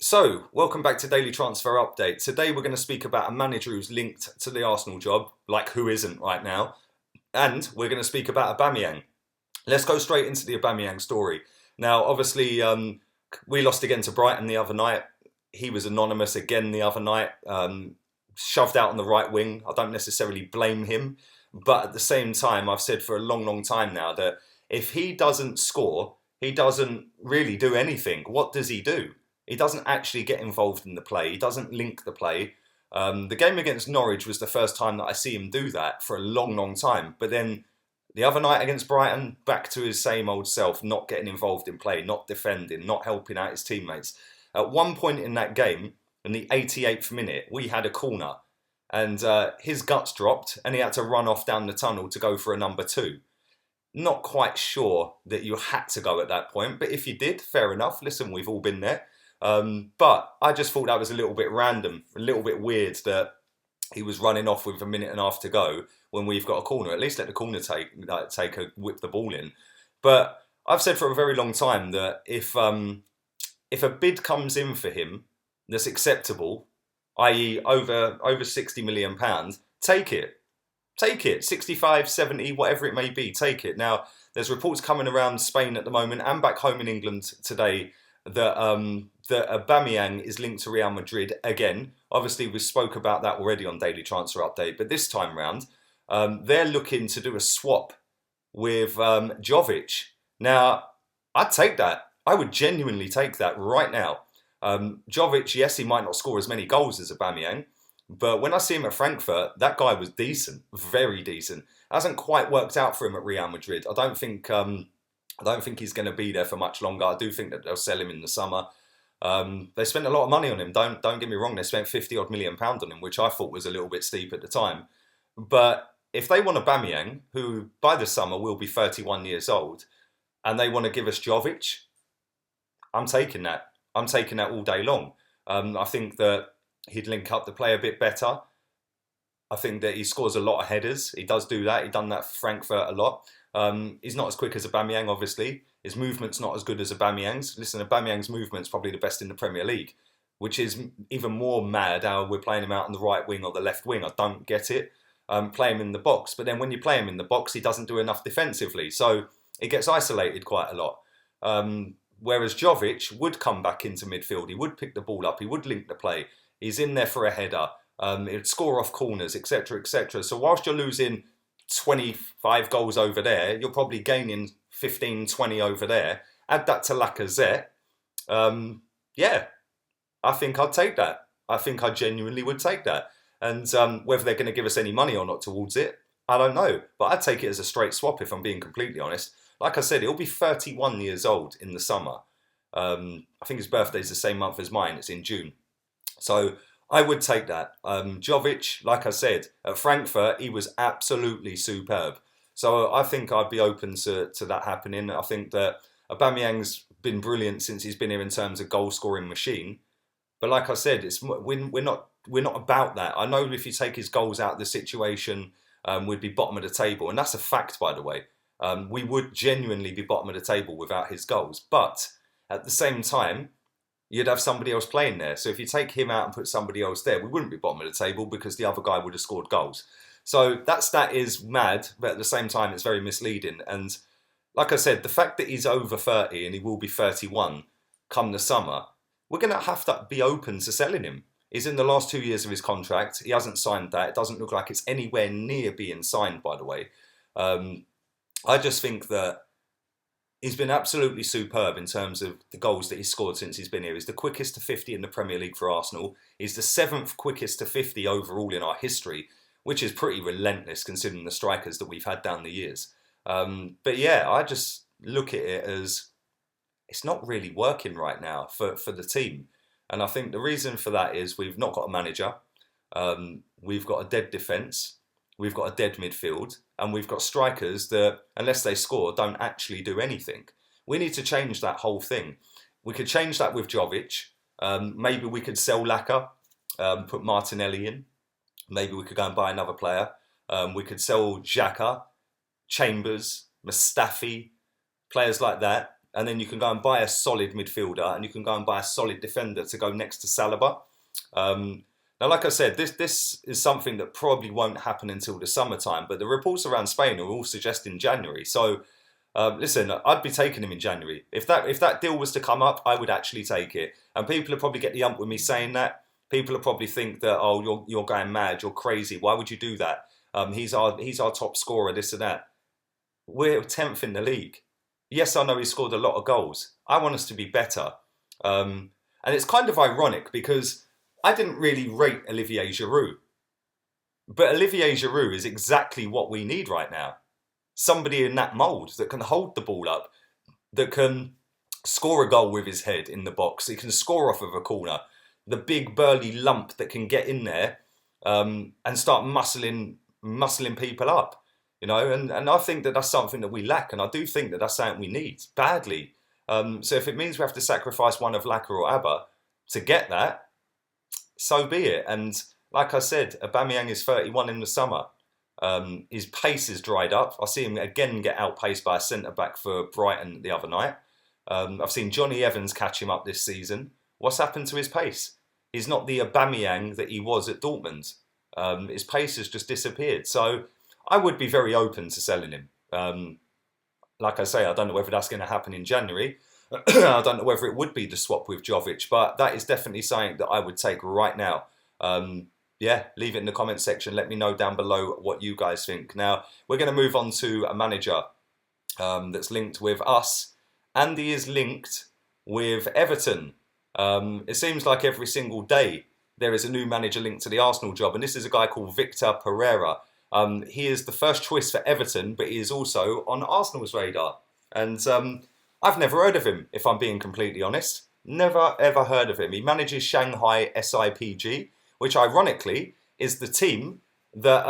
So, welcome back to Daily Transfer Update. Today we're going to speak about a manager who's linked to the Arsenal job, like who isn't right now, and we're going to speak about Aubameyang. Let's go straight into the Aubameyang story. Now, obviously, we lost again to Brighton the other night. He was anonymous again the other night, shoved out on the right wing. I don't necessarily blame him, but at the same time, I've said for a long, long time now that if he doesn't score, he doesn't really do anything. What does he do? He doesn't actually get involved in the play. He doesn't link the play. The game against Norwich was the first time that I see him do that for a long, long time. But then the other night against Brighton, back to his same old self, not getting involved in play, not defending, not helping out his teammates. At one point in that game, in the 88th minute, we had a corner and his guts dropped and he had to run off down the tunnel to go for a number 2. Not quite sure that you had to go at that point, but if you did, fair enough. Listen, we've all been there. But I just thought that was a little bit random, a little bit weird that he was running off with a minute and a half to go when we've got a corner. At least let the corner whip the ball in. But I've said for a very long time that if a bid comes in for him that's acceptable, i.e. over £60 million, take it. Take it. 65, 70, whatever it may be, take it. Now, there's reports coming around Spain at the moment and back home in England today that Mbameyang is linked to Real Madrid again. Obviously, we spoke about that already on Daily Transfer Update, but this time round, they're looking to do a swap with Jovic. Now, I'd take that. I would genuinely take that right now. Jovic, yes, he might not score as many goals as Aubameyang, but when I see him at Frankfurt, that guy was decent, very decent. Hasn't quite worked out for him at Real Madrid. I don't think he's going to be there for much longer. I do think that they'll sell him in the summer. They spent a lot of money on him. Don't get me wrong. They spent £50 million on him, which I thought was a little bit steep at the time. But if they want Aubameyang, who by the summer will be 31 years old, and they want to give us Jovic, I'm taking that. I'm taking that all day long. I think that he'd link up the play a bit better. I think that he scores a lot of headers. He does do that. He's done that for Frankfurt a lot. He's not as quick as Aubameyang, obviously. His movement's not as good as Aubameyang's. Listen, Aubameyang's movement's probably the best in the Premier League, which is even more mad how we're playing him out on the right wing or the left wing. I don't get it. Play him in the box. But then when you play him in the box, he doesn't do enough defensively. So he gets isolated quite a lot. Whereas Jovic would come back into midfield. He would pick the ball up. He would link the play. He's in there for a header. He'd score off corners, etc., etc. So whilst you're losing 25 goals over there, you're probably gaining 15, 20 over there. Add that to Lacazette. Yeah, I think I'd take that. I think I genuinely would take that. And whether they're going to give us any money or not towards it, I don't know. But I'd take it as a straight swap if I'm being completely honest. Like I said, he'll be 31 years old in the summer. I think his birthday's the same month as mine. It's in June. So I would take that. Jovic, like I said, at Frankfurt, he was absolutely superb. So I think I'd be open to that happening. I think that Aubameyang's been brilliant since he's been here in terms of goal-scoring machine. But like I said, we're not about that. I know if you take his goals out of the situation, we'd be bottom of the table. And that's a fact, by the way. We would genuinely be bottom of the table without his goals. But at the same time, you'd have somebody else playing there. So if you take him out and put somebody else there, we wouldn't be bottom of the table because the other guy would have scored goals. So that is mad, but at the same time, it's very misleading. And like I said, the fact that he's over 30 and he will be 31 come the summer, we're going to have to be open to selling him. He's in the last 2 years of his contract. He hasn't signed that. It doesn't look like it's anywhere near being signed, by the way. I just think that he's been absolutely superb in terms of the goals that he's scored since he's been here. He's the quickest to 50 in the Premier League for Arsenal. He's the 7th quickest to 50 overall in our history, which is pretty relentless considering the strikers that we've had down the years. But yeah, I just look at it as it's not really working right now for the team. And I think the reason for that is we've not got a manager. We've got a dead defence. We've got a dead midfield. And we've got strikers that, unless they score, don't actually do anything. We need to change that whole thing. We could change that with Jovic. Maybe we could sell Laka, put Martinelli in. Maybe we could go and buy another player. We could sell Xhaka, Chambers, Mustafi, players like that. and then you can go and buy a solid midfielder, and you can go and buy a solid defender to go next to Saliba. Now, like I said, this is something that probably won't happen until the summertime, but the reports around Spain are all suggesting January. So, listen, I'd be taking him in January. If that deal was to come up, I would actually take it. And people will probably get the ump with me saying that. People will probably think that, oh, you're going mad, you're crazy. Why would you do that? He's our top scorer, this and that. We're 10th in the league. Yes, I know he scored a lot of goals. I want us to be better. And it's kind of ironic because I didn't really rate Olivier Giroud. But Olivier Giroud is exactly what we need right now. Somebody in that mould that can hold the ball up, that can score a goal with his head in the box. He can score off of a corner. The big burly lump that can get in there and start muscling people up. You know, and I think that that's something that we lack, and I do think that that's something we need badly. So if it means we have to sacrifice one of Laka or Abba to get that, so be it. And like I said, Aubameyang is 31 in the summer. His pace is dried up. I see him again get outpaced by a centre-back for Brighton the other night. I've seen Johnny Evans catch him up this season. What's happened to his pace? He's not the Aubameyang that he was at Dortmund. His pace has just disappeared. So I would be very open to selling him. Like I say, I don't know whether that's going to happen in January. I don't know whether it would be the swap with Jovic, but that is definitely something that I would take right now. Yeah, leave it in the comment section. Let me know down below what you guys think. Now, we're going to move on to a manager that's linked with us. Andy is linked with Everton. It seems like every single day there is a new manager linked to the Arsenal job, and this is a guy called Victor Pereira. He is the first choice for Everton, but he is also on Arsenal's radar. And I've never heard of him, if I'm being completely honest. Never, ever heard of him. He manages Shanghai SIPG, which ironically is the team that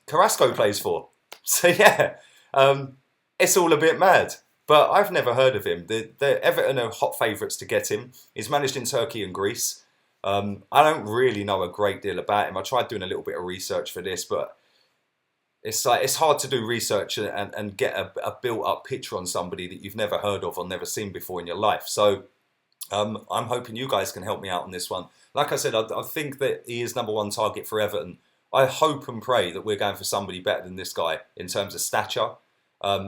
Carrasco plays for. So yeah, it's all a bit mad. But I've never heard of him. The Everton are hot favourites to get him. He's managed in Turkey and Greece. I don't really know a great deal about him. I tried doing a little bit of research for this, but it's hard to do research and get a built-up picture on somebody that you've never heard of or never seen before in your life. So I'm hoping you guys can help me out on this one. Like I said, I think that he is -- target for Everton. I hope and pray that we're going for somebody better than this guy in terms of stature.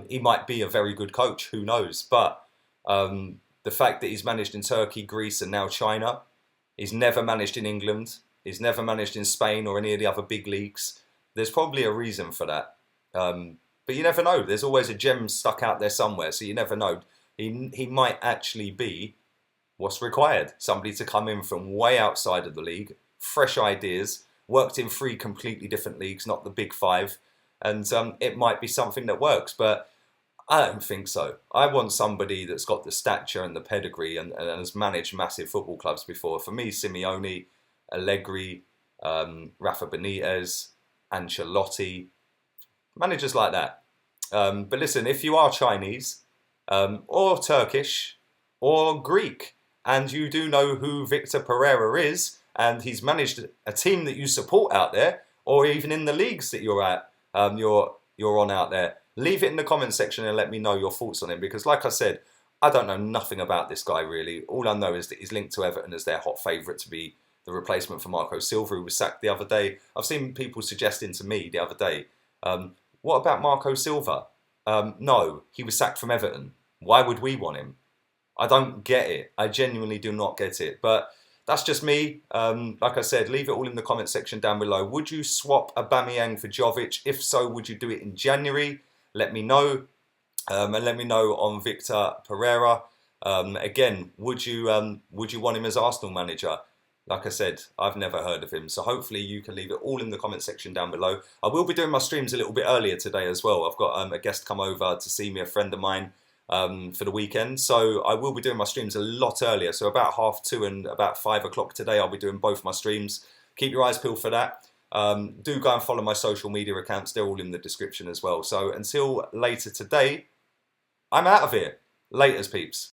He might be a very good coach, who knows? But the fact that he's managed in Turkey, Greece and now China, he's never managed in England, he's never managed in Spain or any of the other big leagues. There's probably a reason for that. But you never know. There's always a gem stuck out there somewhere, so you never know. He might actually be what's required. Somebody to come in from way outside of the league, fresh ideas, worked in 3 completely different leagues, not the big 5. And it might be something that works, but I don't think so. I want somebody that's got the stature and the pedigree and has managed massive football clubs before. For me, Simeone, Allegri, Rafa Benitez, Ancelotti, managers like that. But listen, if you are Chinese or Turkish or Greek and you do know who Victor Pereira is and he's managed a team that you support out there or even in the leagues that you're at, you're on out there, leave it in the comment section and let me know your thoughts on him, because like I said, I don't know nothing about this guy really. All I know is that he's linked to Everton as their hot favourite to be the replacement for Marco Silva, who was sacked the other day. I've seen people suggesting to me the other day, what about Marco Silva? No, he was sacked from Everton. Why would we want him? I don't get it. I genuinely do not get it. But that's just me. Like I said, leave it all in the comment section down below. Would you swap Aubameyang for Jovic? If so, would you do it in January? Let me know. And let me know on Victor Pereira. Again, would you want him as Arsenal manager? Like I said, I've never heard of him. So hopefully you can leave it all in the comment section down below. I will be doing my streams a little bit earlier today as well. I've got a guest come over to see me, a friend of mine, for the weekend. So I will be doing my streams a lot earlier. So about 2:30 and about 5 o'clock today, I'll be doing both my streams. Keep your eyes peeled for that. Do go and follow my social media accounts. They're all in the description as well. So until later today, I'm out of here. Laters, peeps.